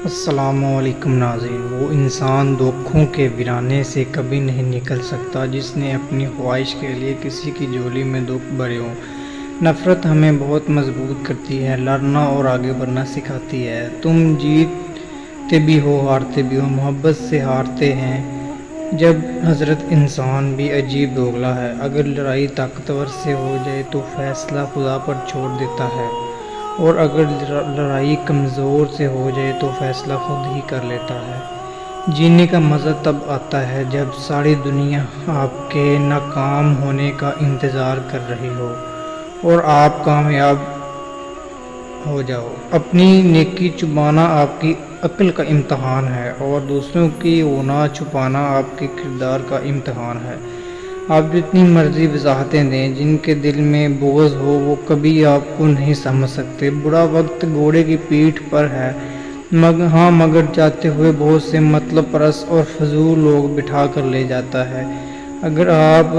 السلام علیکم ناظرین۔ وہ انسان دکھوں کے ویرانے سے کبھی نہیں نکل سکتا جس نے اپنی خواہش کے لیے کسی کی جھولی میں دکھ بھرے ہوں۔ نفرت ہمیں بہت مضبوط کرتی ہے، لڑنا اور آگے بڑھنا سکھاتی ہے۔ تم جیتتے بھی ہو ہارتے بھی ہو، محبت سے ہارتے ہیں۔ جب حضرت انسان بھی عجیب دوگلا ہے، اگر لڑائی طاقتور سے ہو جائے تو فیصلہ خدا پر چھوڑ دیتا ہے، اور اگر لڑائی کمزور سے ہو جائے تو فیصلہ خود ہی کر لیتا ہے۔ جینے کا مزہ تب آتا ہے جب ساری دنیا آپ کے ناکام ہونے کا انتظار کر رہی ہو اور آپ کامیاب ہو جاؤ۔ اپنی نیکی چھپانا آپ کی عقل کا امتحان ہے، اور دوسروں کی گناہ چھپانا آپ کے کردار کا امتحان ہے۔ آپ جتنی مرضی وضاحتیں دیں، جن کے دل میں بغض ہو وہ کبھی آپ کو نہیں سمجھ سکتے۔ برا وقت گھوڑے کی پیٹھ پر ہے، مگر جاتے ہوئے بہت سے مطلب پرست اور فضول لوگ بٹھا کر لے جاتا ہے۔ اگر آپ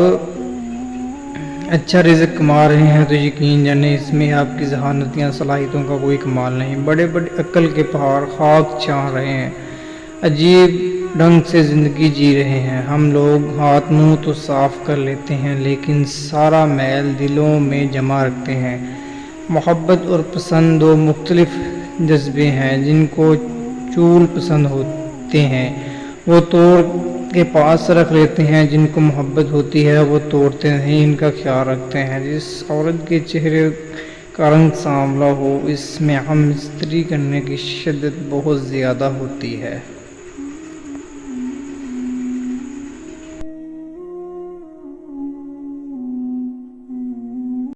اچھا رزق کما رہے ہیں تو یقین جانیں اس میں آپ کی ذہانت یا صلاحیتوں کا کوئی کمال نہیں۔ بڑے بڑے عقل کے پہاڑ خاک چھان رہے ہیں، عجیب ڈھنگ سے زندگی جی رہے ہیں۔ ہم لوگ ہاتھ منہ تو صاف کر لیتے ہیں لیکن سارا میل دلوں میں جمع رکھتے ہیں۔ محبت اور پسند دو مختلف جذبے ہیں۔ جن کو چول پسند ہوتے ہیں وہ توڑ کے پاس رکھ لیتے ہیں، جن کو محبت ہوتی ہے وہ توڑتے نہیں، ان کا خیال رکھتے ہیں۔ جس عورت کے چہرے کا رنگ سانولا ہو، اس میں ہم استری کرنے کی شدت بہت زیادہ ہوتی ہے۔